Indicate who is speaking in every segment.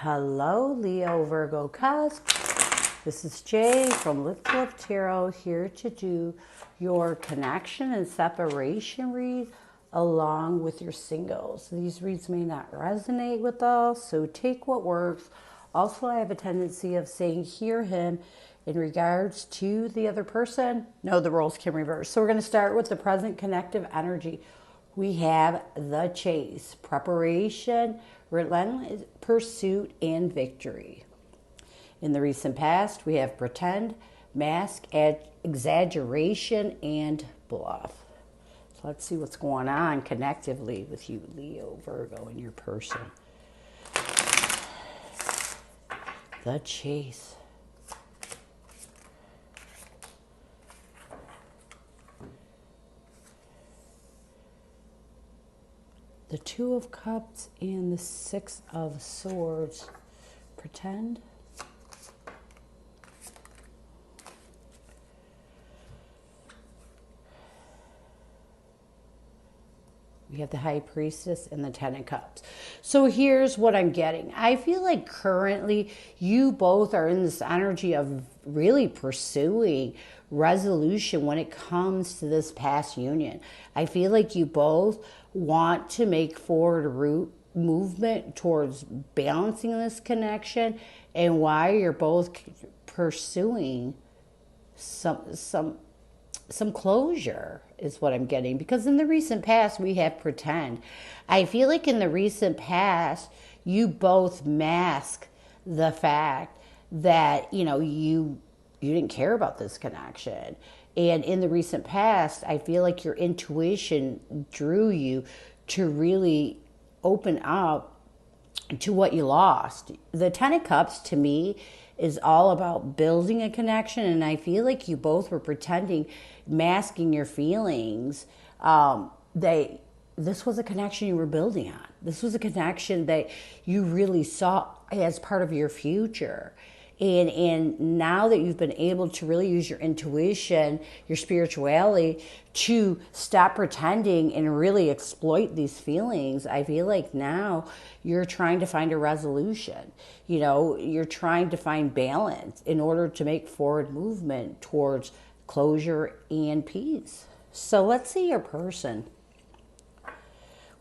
Speaker 1: Hello, Leo, Virgo, Cusp. This is Jay from Lift Tarot, here to do your connection and separation read along with your singles. These reads may not resonate with all, so take what works. Also, I have a tendency of saying hear him in regards to the other person. No, the roles can reverse. So we're going to start with the present connective energy. We have the chase, preparation, relentless pursuit, and victory. In the recent past, we have pretend, mask, exaggeration, and bluff. So let's see what's going on connectively with you, Leo, Virgo, and your person. The chase. The Two of Cups and the Six of Swords. Pretend. We have the High Priestess and the Ten of Cups. So here's what I'm getting. I feel like currently you both are in this energy of really pursuing resolution when it comes to this past union. I feel like you both want to make forward movement towards balancing this connection, and why you're both pursuing some closure is what I'm getting. Because in the recent past, we have pretend. I feel like in the recent past, you both mask the fact that, you didn't care about this connection. And in the recent past, I feel like your intuition drew you to really open up to what you lost. The Ten of Cups, to me, is all about building a connection, and I feel like you both were pretending, masking your feelings. This was a connection you were building on. This was a connection that you really saw as part of your future. And now that you've been able to really use your intuition, your spirituality, to stop pretending and really exploit these feelings, I feel like now you're trying to find a resolution. You're trying to find balance in order to make forward movement towards closure and peace. So let's see your person.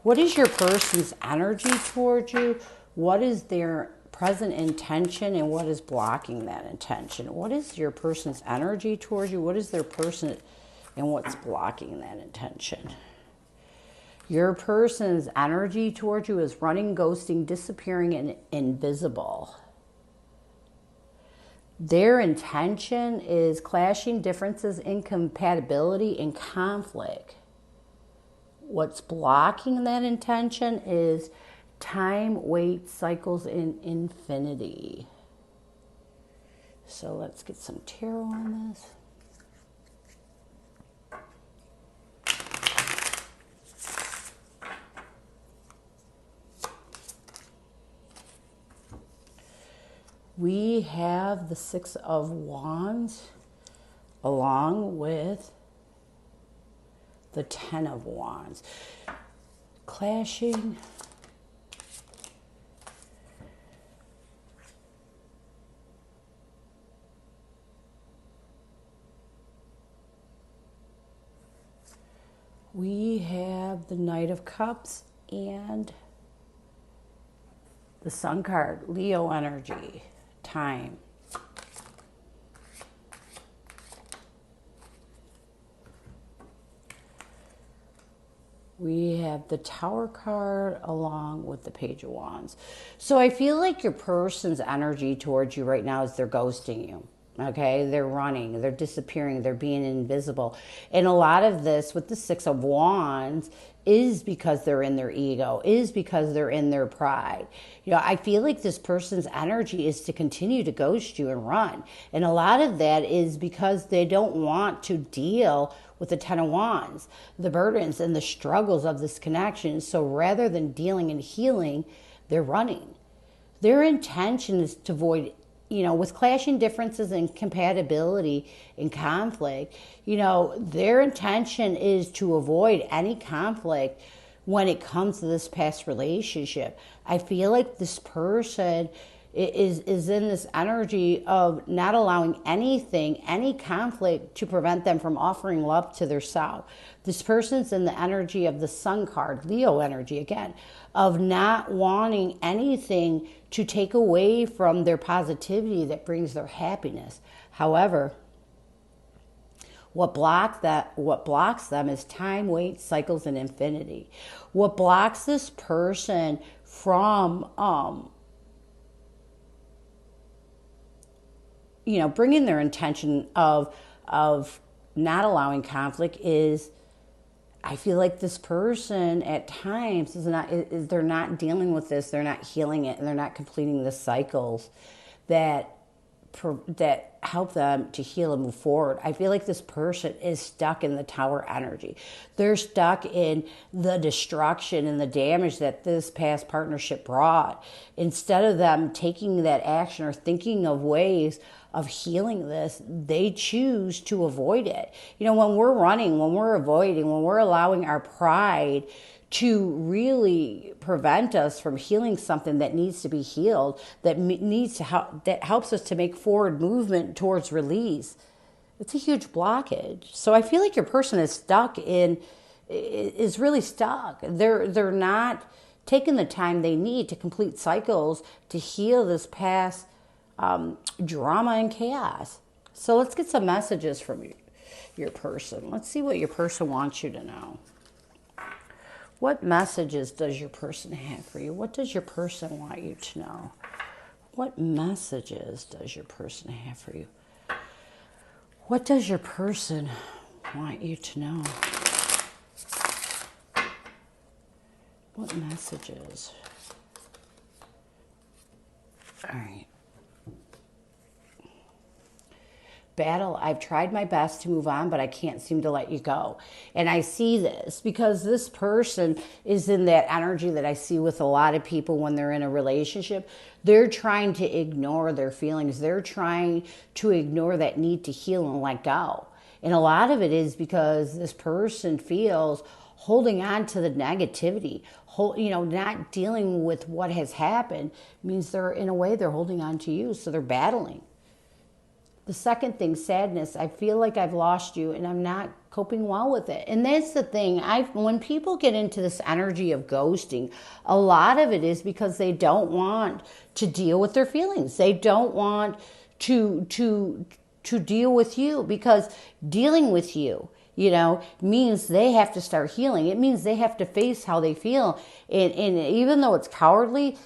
Speaker 1: What is your person's energy towards you? What is their present intention, and what is blocking that intention? What is your person's energy towards you? What is their person, and what's blocking that intention? Your person's energy towards you is running, ghosting, disappearing, and invisible. Their intention is clashing, differences, incompatibility, and conflict. What's blocking that intention is time, weight, cycles, and infinity. So let's get some tarot on this. We have the Six of Wands along with the Ten of Wands. Clashing. We have the Knight of Cups and the Sun card, Leo energy, time. We have the Tower card along with the Page of Wands. So I feel like your person's energy towards you right now is they're ghosting you. Okay, they're running, they're disappearing, they're being invisible. And a lot of this with the Six of Wands is because they're in their ego, is because they're in their pride. I feel like this person's energy is to continue to ghost you and run. And a lot of that is because they don't want to deal with the Ten of Wands, the burdens and the struggles of this connection. So rather than dealing and healing, they're running. Their intention is to avoid, with clashing differences and compatibility and conflict, their intention is to avoid any conflict when it comes to this past relationship. I feel like this person is in this energy of not allowing anything, any conflict to prevent them from offering love to their self. This person's in the energy of the Sun card, Leo energy again, of not wanting anything to take away from their positivity that brings their happiness. However, what blocks them is time, weight, cycles, and infinity. What blocks this person from bringing their intention of not allowing conflict is, I feel like this person at times they're not dealing with this, they're not healing it, and they're not completing the cycles that help them to heal and move forward. I feel like this person is stuck in the Tower energy. They're stuck in the destruction and the damage that this past partnership brought. Instead of them taking that action or thinking of ways of healing this, they choose to avoid it. When we're running, when we're avoiding, when we're allowing our pride to really prevent us from healing something that needs to be healed, that helps us to make forward movement towards release, it's a huge blockage. So I feel like your person is really stuck. They're not taking the time they need to complete cycles to heal this past drama and chaos. So let's get some messages from your person. Let's see what your person wants you to know. What messages does your person have for you? What does your person want you to know? What messages does your person have for you? What does your person want you to know? What messages? All right. Battle, I've tried my best to move on, but I can't seem to let you go. And I see this because this person is in that energy that I see with a lot of people when they're in a relationship. They're trying to ignore their feelings. They're trying to ignore that need to heal and let go. And a lot of it is because this person feels holding on to the negativity, not dealing with what has happened means they're holding on to you. So they're battling. The second thing, sadness, I feel like I've lost you and I'm not coping well with it. And that's the thing. When people get into this energy of ghosting, a lot of it is because they don't want to deal with their feelings. They don't want to deal with you, because dealing with you, means they have to start healing. It means they have to face how they feel. And even though it's cowardly,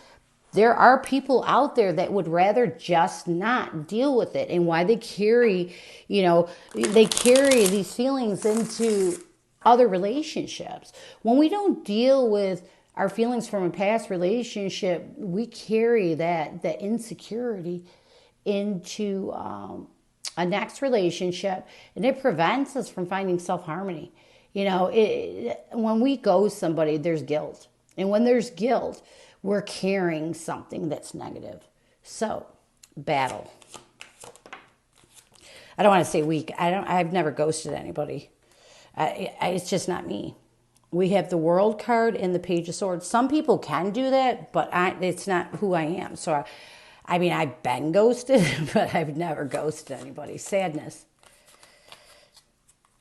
Speaker 1: there are people out there that would rather just not deal with it, and why they carry these feelings into other relationships. When we don't deal with our feelings from a past relationship, we carry that insecurity into a next relationship, and it prevents us from finding self-harmony. When we ghost somebody, there's guilt. And when there's guilt, we're carrying something that's negative. So, battle. I don't want to say weak. I've never ghosted anybody. It's just not me. We have the World card and the Page of Swords. Some people can do that, but it's not who I am. So, I've been ghosted, but I've never ghosted anybody. Sadness.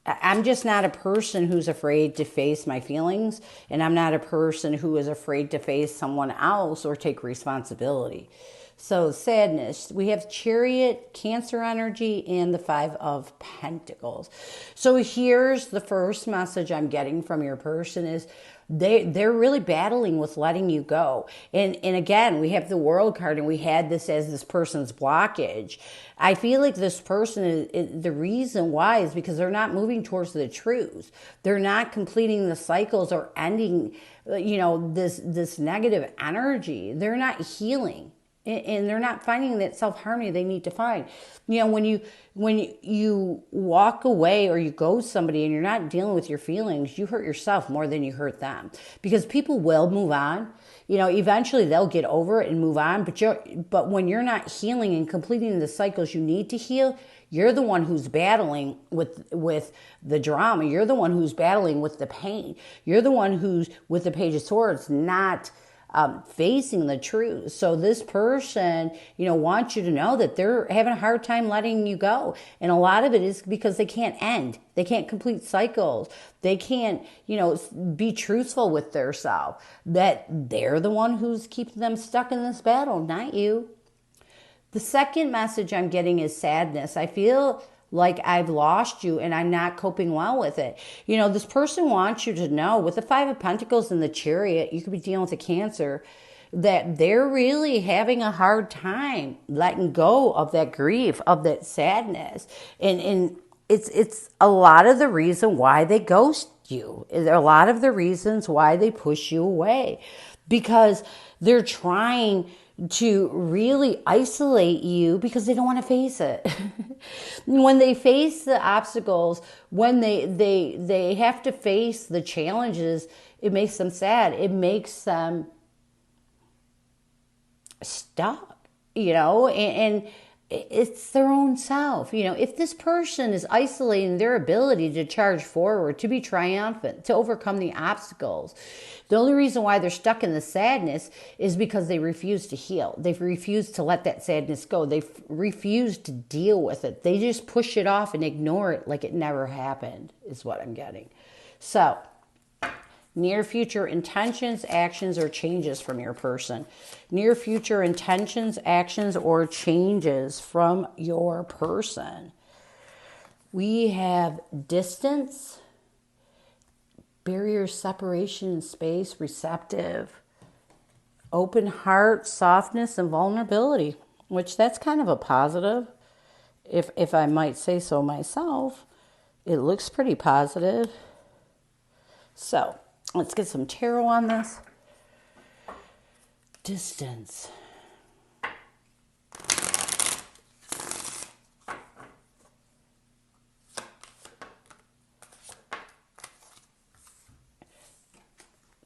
Speaker 1: I'm just not a person who's afraid to face my feelings, and I'm not a person who is afraid to face someone else or take responsibility. So sadness, we have Chariot, Cancer energy, and the Five of Pentacles. So here's the first message I'm getting from your person is they're really battling with letting you go. And again, we have the World card, and we had this as this person's blockage. I feel like this person is the reason why is because they're not moving towards the truth. They're not completing the cycles or ending, this negative energy. They're not healing. And they're not finding that self-harmony they need to find. When you walk away or you ghost somebody and you're not dealing with your feelings, you hurt yourself more than you hurt them. Because people will move on. You know, eventually they'll get over it and move on. But when you're not healing and completing the cycles you need to heal, you're the one who's battling with the drama. You're the one who's battling with the pain. You're the one who's with the Page of Swords, not facing the truth. So this person, you know, wants you to know that they're having a hard time letting you go. And a lot of it is because they can't end. They can't complete cycles. They can't, you know, be truthful with themselves. That they're the one who's keeping them stuck in this battle, not you. The second message I'm getting is sadness. I feel like I've lost you and I'm not coping well with it. You know, this person wants you to know, with the Five of Pentacles and the Chariot, you could be dealing with a Cancer, that they're really having a hard time letting go of that grief, of that sadness. And it's a lot of the reason why they ghost you. A lot of the reasons why they push you away. Because they're trying to really isolate you because they don't want to face it. When they face the obstacles, when they have to face the challenges, it makes them sad. It makes them stuck, you know, and it's their own self. You know, if this person is isolating their ability to charge forward, to be triumphant, to overcome the obstacles, the only reason why they're stuck in the sadness is because they refuse to heal. They've refused to let that sadness go. They've refused to deal with it. They just push it off and ignore it like it never happened, is what I'm getting. So, near future intentions, actions, or changes from your person. Near future intentions, actions, or changes from your person. We have distance, barrier, separation in space, receptive, open heart, softness, and vulnerability, which that's kind of a positive, if I might say so myself. It looks pretty positive. So, let's get some tarot on this. Distance.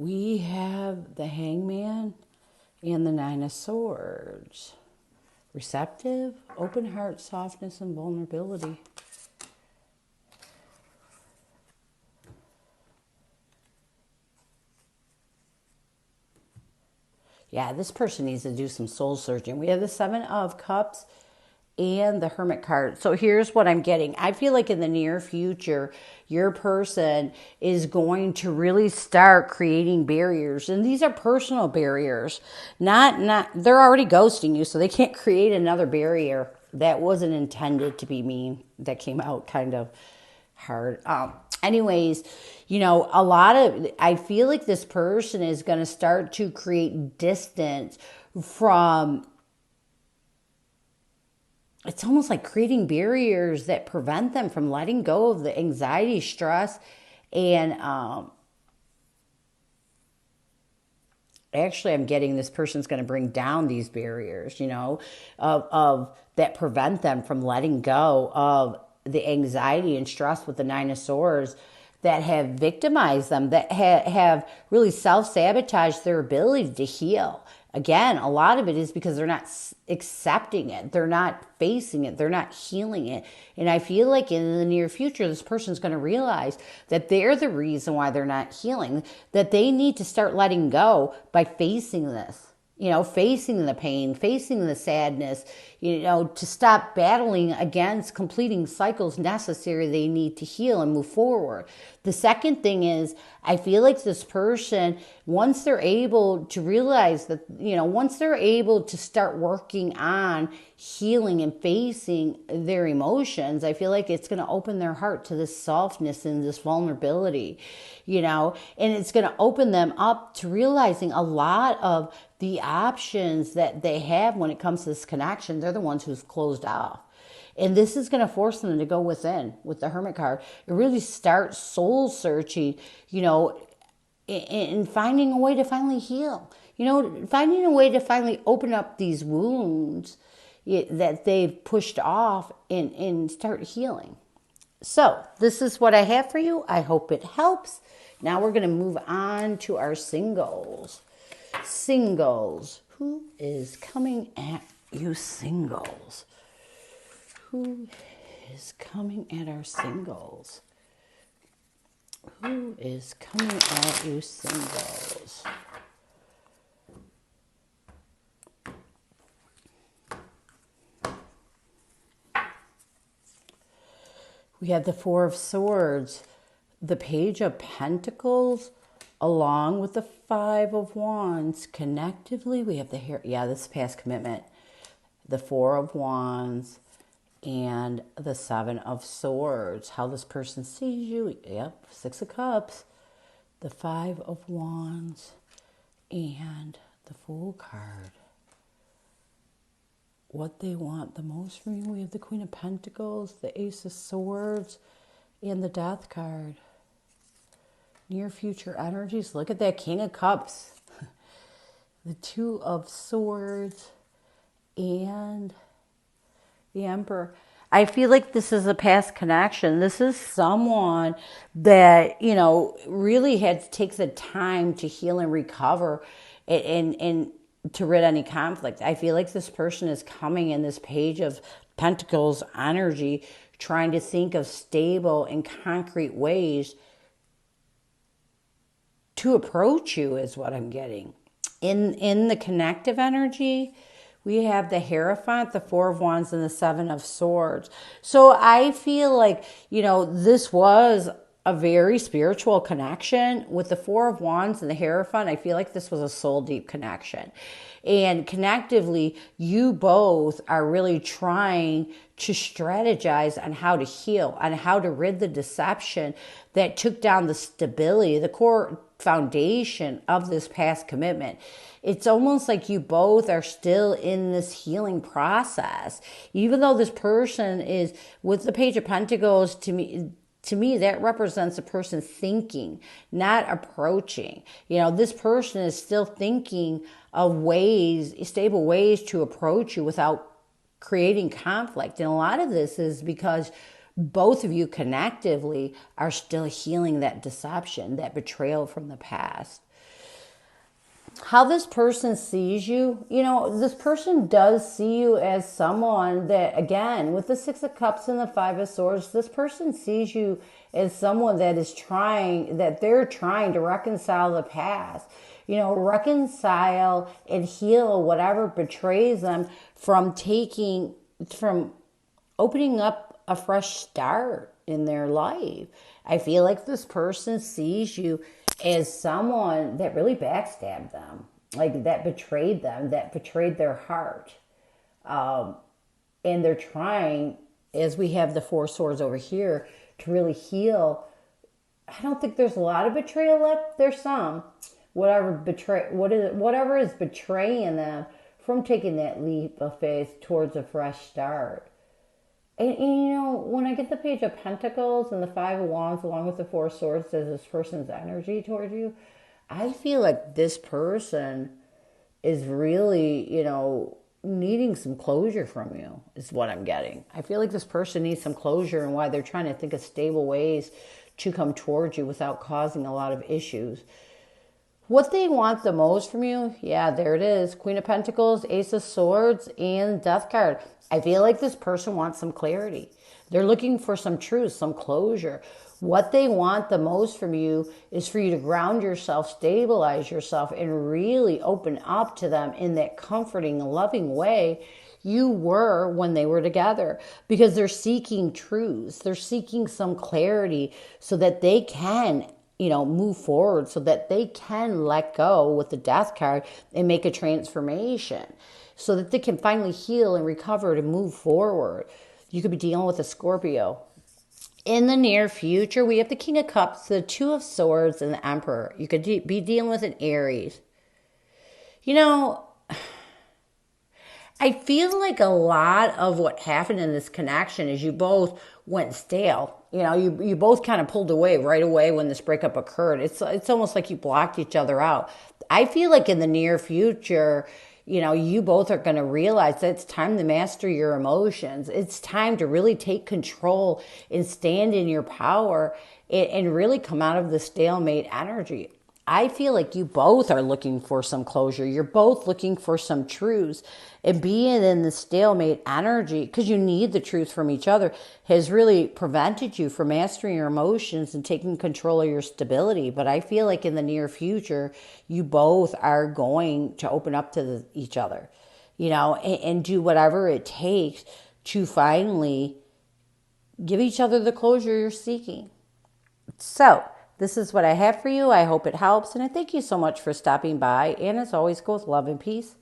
Speaker 1: We have the Hangman and the Nine of Swords. Receptive, open heart, softness, and vulnerability. Yeah, this person needs to do some soul searching. We have the Seven of Cups and the Hermit card. So here's what I'm getting. I feel like in the near future, your person is going to really start creating barriers. And these are personal barriers. Not they're already ghosting you, so they can't create another barrier. That wasn't intended to be mean. That came out kind of hard. Anyways, you know, I feel like this person is going to start to create distance from, it's almost like creating barriers that prevent them from letting go of the anxiety, stress, and actually I'm getting this person's going to bring down these barriers, you know, of that prevent them from letting go of the anxiety and stress with the Nine of Swords that have victimized them, that have really self-sabotaged their ability to heal. Again, a lot of it is because they're not accepting it. They're not facing it. They're not healing it. And I feel like in the near future, this person's going to realize that they're the reason why they're not healing, that they need to start letting go by facing this. You know, facing the pain, facing the sadness, you know, to stop battling against completing cycles necessary they need to heal and move forward. The second thing is, I feel like this person, once they're able to realize that, you know, once they're able to start working on healing and facing their emotions, I feel like it's going to open their heart to this softness and this vulnerability, you know, and it's going to open them up to realizing a lot of the options that they have when it comes to this connection. They're the ones who's closed off. And this is going to force them to go within with the Hermit card and really start soul searching, you know, and finding a way to finally heal. You know, finding a way to finally open up these wounds that they've pushed off and start healing. So this is what I have for you. I hope it helps. Now we're going to move on to our singles. Singles. Who is coming at you, singles? Who is coming at our singles? Who is coming at you, singles? We have the Four of Swords, the Page of Pentacles, along with the Five of Wands. Connectively, we have the this is past commitment. The Four of Wands and the Seven of Swords. How this person sees you. Yep, Six of Cups. The Five of Wands and the Fool card. What they want the most from you. We have the Queen of Pentacles, the Ace of Swords, and the Death card. Near future energies. Look at that King of Cups. The Two of Swords and the Emperor. I feel like this is a past connection. This is someone that, you know, really takes the time to heal and recover and to rid any conflict. I feel like this person is coming in this Page of Pentacles energy, trying to think of stable and concrete ways to approach you is what I'm getting. In the connective energy, we have the Hierophant, the Four of Wands, and the Seven of Swords. So I feel like, you know, this was a very spiritual connection. With the Four of Wands and the Hierophant, I feel like this was a soul deep connection. And connectively, you both are really trying to strategize on how to heal, on how to rid the deception that took down the stability, the core foundation of this past commitment. It's almost like you both are still in this healing process. Even though this person is, with the Page of Pentacles, to me, that represents a person thinking, not approaching. You know, this person is still thinking of ways, stable ways to approach you without creating conflict. And a lot of this is because both of you connectively are still healing that deception, that betrayal from the past. How this person sees you, you know, this person does see you as someone that, again, with the Six of Cups and the Five of Swords, this person sees you as someone that they're trying to reconcile the past. You know, reconcile and heal whatever betrays them from opening up a fresh start in their life. I feel like this person sees you as someone that really backstabbed them, like that betrayed them, that betrayed their heart. And they're trying, as we have the Four Swords over here, to really heal. I don't think there's a lot of betrayal left. There's some. Whatever is betraying them from taking that leap of faith towards a fresh start. And you know, when I get the Page of Pentacles and the Five of Wands along with the Four Swords as this person's energy towards you, I feel like this person is really, you know, needing some closure from you is what I'm getting. I feel like this person needs some closure and why they're trying to think of stable ways to come towards you without causing a lot of issues. What they want the most from you, yeah, there it is. Queen of Pentacles, Ace of Swords, and Death card. I feel like this person wants some clarity. They're looking for some truth, some closure. What they want the most from you is for you to ground yourself, stabilize yourself, and really open up to them in that comforting, loving way you were when they were together. Because they're seeking truths. They're seeking some clarity so that they can, you know, move forward, so that they can let go with the Death card and make a transformation, so that they can finally heal and recover to move forward. You could be dealing with a Scorpio. In the near future, we have the King of Cups, the Two of Swords, and the Emperor. You could be dealing with an Aries. You know, I feel like a lot of what happened in this connection is you both went stale. You know, you both kind of pulled away right away when this breakup occurred. It's almost like you blocked each other out. I feel like in the near future, you know, you both are going to realize that it's time to master your emotions. It's time to really take control and stand in your power and really come out of the stalemate energy. I feel like you both are looking for some closure. You're both looking for some truths. And being in the stalemate energy, because you need the truth from each other, has really prevented you from mastering your emotions and taking control of your stability. But I feel like in the near future, you both are going to open up to each other, and do whatever it takes to finally give each other the closure you're seeking. So, this is what I have for you. I hope it helps. And I thank you so much for stopping by. And as always, go with love and peace.